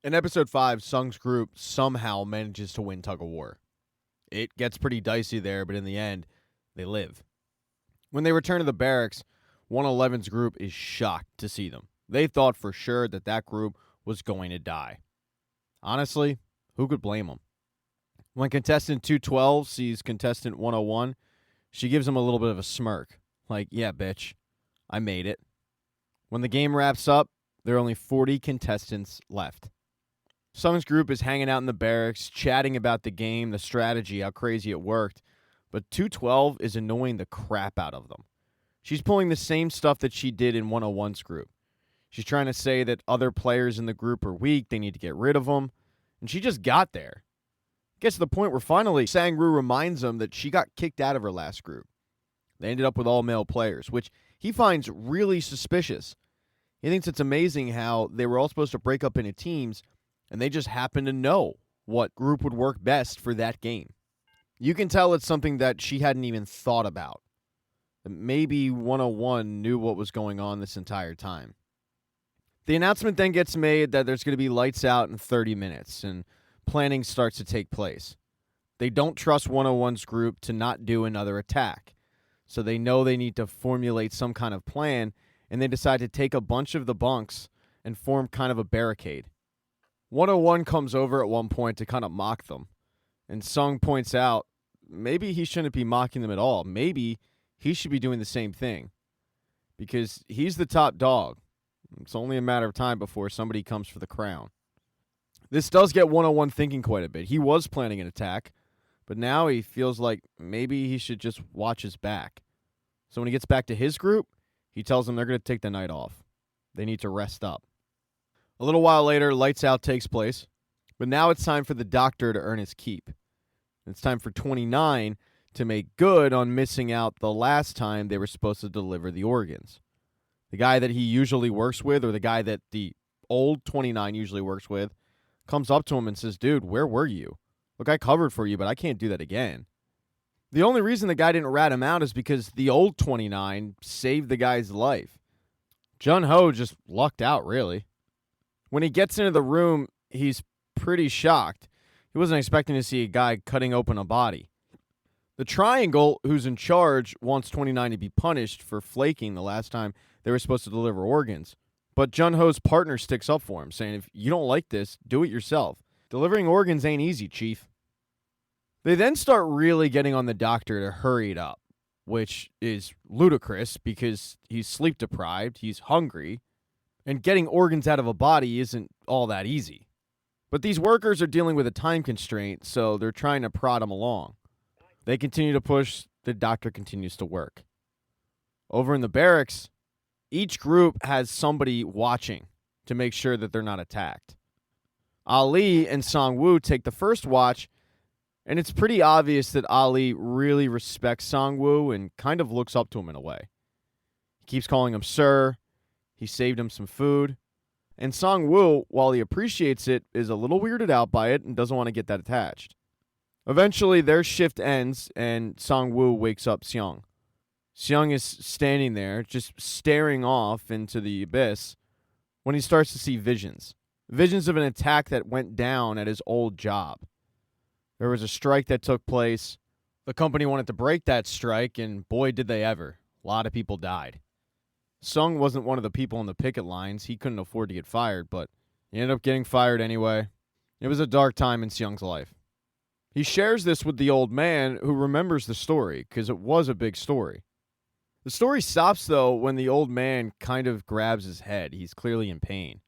In episode 5, Sung's group somehow manages to win tug of war. It gets pretty dicey there, but in the end, they live. When they return to the barracks, 111's group is shocked to see them. They thought for sure that group was going to die. Honestly, who could blame them? When contestant 212 sees contestant 101, she gives him a little bit of a smirk. Like, yeah, bitch, I made it. When the game wraps up, there are only 40 contestants left. Sung's group is hanging out in the barracks, chatting about the game, the strategy, how crazy it worked. But 212 is annoying the crap out of them. She's pulling the same stuff that she did in 101's group. She's trying to say that other players in the group are weak, they need to get rid of them. And she just got there. Gets to the point where finally Sang-Woo reminds them that she got kicked out of her last group. They ended up with all male players, which he finds really suspicious. He thinks it's amazing how they were all supposed to break up into teams, and they just happen to know what group would work best for that game. You can tell it's something that she hadn't even thought about. Maybe 101 knew what was going on this entire time. The announcement then gets made that there's going to be lights out in 30 minutes, and planning starts to take place. They don't trust 101's group to not do another attack, so they know they need to formulate some kind of plan, and they decide to take a bunch of the bunks and form kind of a barricade. 101 comes over at one point to kind of mock them, and Sung points out maybe he shouldn't be mocking them at all. Maybe he should be doing the same thing, because he's the top dog. It's only a matter of time before somebody comes for the crown. This does get 101 thinking quite a bit. He was planning an attack, but now he feels like maybe he should just watch his back. So when he gets back to his group, he tells them they're going to take the night off. They need to rest up. A little while later, Lights Out takes place, but now it's time for the doctor to earn his keep. It's time for 29 to make good on missing out the last time they were supposed to deliver the organs. The guy that he usually works with, or the guy that the old 29 usually works with, comes up to him and says, dude, where were you? Look, I covered for you, but I can't do that again. The only reason the guy didn't rat him out is because the old 29 saved the guy's life. Jun-Ho just lucked out, really. When he gets into the room, he's pretty shocked. He wasn't expecting to see a guy cutting open a body. The Triangle, who's in charge, wants 29 to be punished for flaking the last time they were supposed to deliver organs. But Jun-Ho's partner sticks up for him, saying, if you don't like this, do it yourself. Delivering organs ain't easy, Chief. They then start really getting on the doctor to hurry it up, which is ludicrous because he's sleep deprived, he's hungry, and getting organs out of a body isn't all that easy. But these workers are dealing with a time constraint, so they're trying to prod him along. They continue to push, the doctor continues to work. Over in the barracks, each group has somebody watching to make sure that they're not attacked. Ali and Sang-Woo take the first watch, and it's pretty obvious that Ali really respects Sang-Woo and kind of looks up to him in a way. He keeps calling him sir. He saved him some food. And Sang-Woo, while he appreciates it, is a little weirded out by it and doesn't want to get that attached. Eventually, their shift ends, and Sang-Woo wakes up Seong. Seong is standing there, just staring off into the abyss, when he starts to see visions. Visions of an attack that went down at his old job. There was a strike that took place. The company wanted to break that strike, and boy, did they ever. A lot of people died. Sung wasn't one of the people on the picket lines. He couldn't afford to get fired, but he ended up getting fired anyway. It was a dark time in Seong's life. He shares this with the old man, who remembers the story, because it was a big story. The story stops, though, when the old man kind of grabs his head. He's clearly in pain.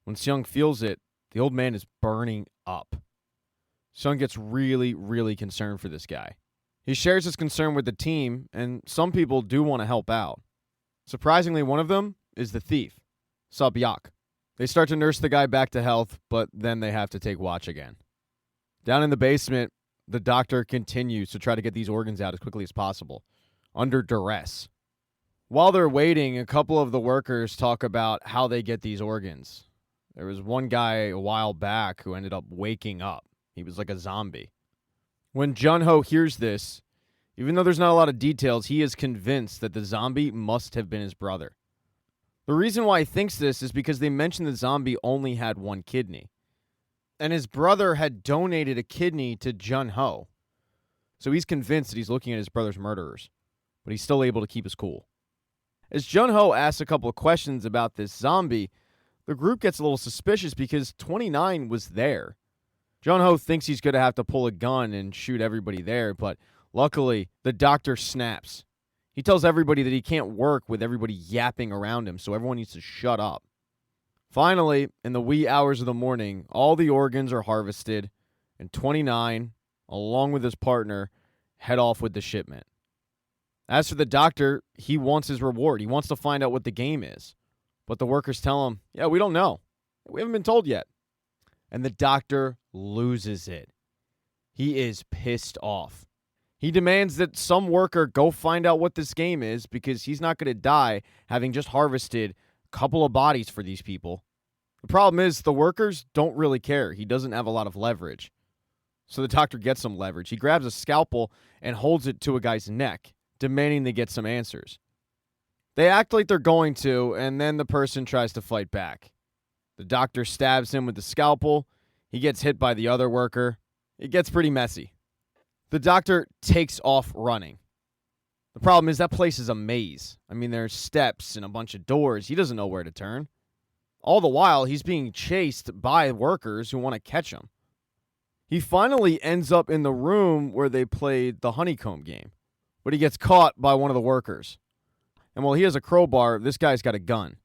When Seong feels it, the old man is burning up. Seong gets really, really concerned for this guy. He shares his concern with the team, and some people do want to help out. Surprisingly, one of them is the thief, Sub-Yak. They start to nurse the guy back to health, but then they have to take watch again. Down in the basement, the doctor continues to try to get these organs out as quickly as possible, under duress. While they're waiting, a couple of the workers talk about how they get these organs. There was one guy a while back who ended up waking up. He was like a zombie. When Jun-Ho hears this, even though there's not a lot of details, he is convinced that the zombie must have been his brother. The reason why he thinks this is because they mentioned the zombie only had one kidney. And his brother had donated a kidney to Jun Ho. So he's convinced that he's looking at his brother's murderers, but he's still able to keep his cool. As Jun Ho asks a couple of questions about this zombie, the group gets a little suspicious because 29 was there. Jun Ho thinks he's going to have to pull a gun and shoot everybody there, but luckily, the doctor snaps. He tells everybody that he can't work with everybody yapping around him, so everyone needs to shut up. Finally, in the wee hours of the morning, all the organs are harvested, and 29, along with his partner, head off with the shipment. As for the doctor, he wants his reward. He wants to find out what the game is. But the workers tell him, yeah, we don't know. We haven't been told yet. And the doctor loses it. He is pissed off. He demands that some worker go find out what this game is because he's not going to die having just harvested a couple of bodies for these people. The problem is the workers don't really care. He doesn't have a lot of leverage. So the doctor gets some leverage. He grabs a scalpel and holds it to a guy's neck, demanding they get some answers. They act like they're going to, and then the person tries to fight back. The doctor stabs him with the scalpel. He gets hit by the other worker. It gets pretty messy. The doctor takes off running. The problem is that place is a maze. I mean, there's steps and a bunch of doors. He doesn't know where to turn. All the while, he's being chased by workers who want to catch him. He finally ends up in the room where they played the honeycomb game, but he gets caught by one of the workers. And while he has a crowbar, this guy's got a gun.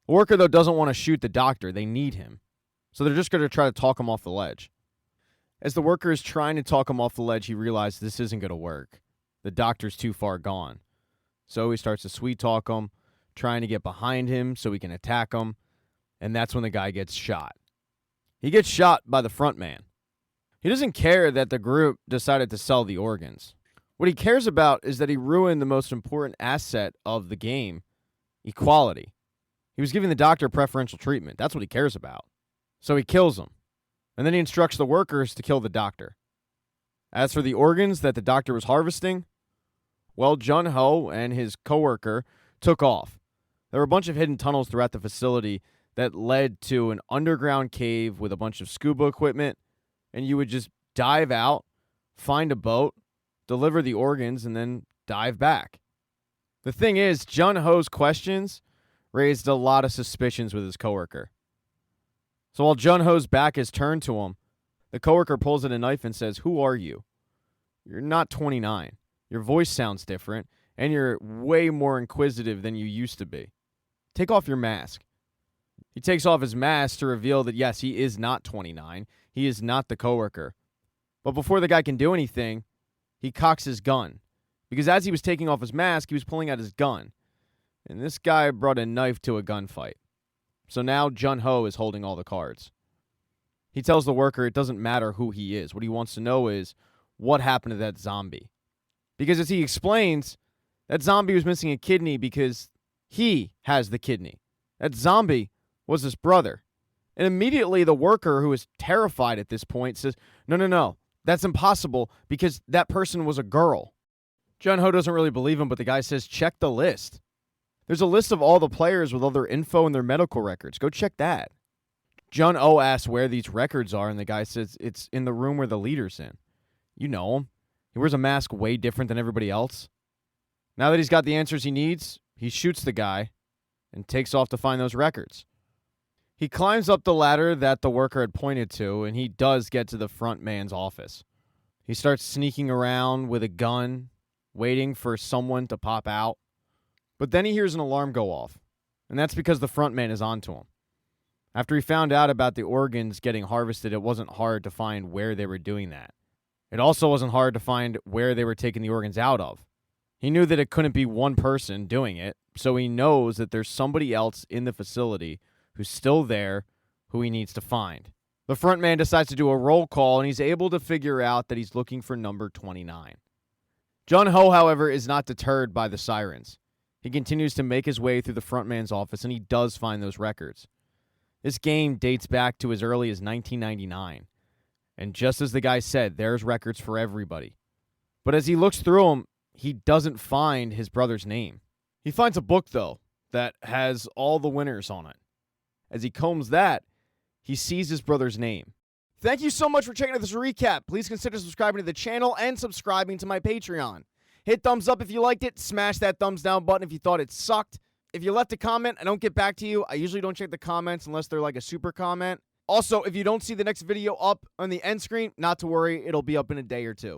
The worker, though, doesn't want to shoot the doctor. They need him. So they're just going to try to talk him off the ledge. As the worker is trying to talk him off the ledge, he realizes this isn't going to work. The doctor's too far gone. So he starts to sweet talk him, trying to get behind him so he can attack him. And that's when the guy gets shot. He gets shot by the front man. He doesn't care that the group decided to sell the organs. What he cares about is that he ruined the most important asset of the game, equality. He was giving the doctor preferential treatment. That's what he cares about. So he kills him. And then he instructs the workers to kill the doctor. As for the organs that the doctor was harvesting, well, Jun Ho and his coworker took off. There were a bunch of hidden tunnels throughout the facility that led to an underground cave with a bunch of scuba equipment, and you would just dive out, find a boat, deliver the organs, and then dive back. The thing is, Jun Ho's questions raised a lot of suspicions with his coworker. So while Jun Ho's back is turned to him, the coworker pulls out a knife and says, "Who are you? You're not 29. Your voice sounds different, and you're way more inquisitive than you used to be. Take off your mask." He takes off his mask to reveal that, yes, he is not 29. He is not the coworker. But before the guy can do anything, he cocks his gun. Because as he was taking off his mask, he was pulling out his gun. And this guy brought a knife to a gunfight. So now Jun Ho is holding all the cards. He tells the worker it doesn't matter who he is. What he wants to know is what happened to that zombie. Because as he explains, that zombie was missing a kidney because he has the kidney. That zombie was his brother. And immediately the worker, who is terrified at this point, says, No, that's impossible because that person was a girl. Jun Ho doesn't really believe him, but the guy says, check the list. There's a list of all the players with all their info and their medical records. Go check that. Jun Ho asks where these records are, and the guy says it's in the room where the leader's in. You know him. He wears a mask way different than everybody else. Now that he's got the answers he needs, he shoots the guy and takes off to find those records. He climbs up the ladder that the worker had pointed to, and he does get to the front man's office. He starts sneaking around with a gun, waiting for someone to pop out. But then he hears an alarm go off, and that's because the front man is onto him. After he found out about the organs getting harvested, it wasn't hard to find where they were doing that. It also wasn't hard to find where they were taking the organs out of. He knew that it couldn't be one person doing it, so he knows that there's somebody else in the facility who's still there who he needs to find. The front man decides to do a roll call, and he's able to figure out that he's looking for number 29. Jun Ho, however, is not deterred by the sirens. He continues to make his way through the front man's office, and he does find those records. This game dates back to as early as 1999. And just as the guy said, there's records for everybody. But as he looks through them, he doesn't find his brother's name. He finds a book, though, that has all the winners on it. As he combs that, he sees his brother's name, Thank you so much for checking out this recap. Please consider subscribing to the channel and subscribing to my Patreon. Hit thumbs up if you liked it. Smash that thumbs down button if you thought it sucked. If you left a comment, I don't get back to you. I usually don't check the comments unless they're like a super comment. Also, if you don't see the next video up on the end screen, not to worry, it'll be up in a day or two.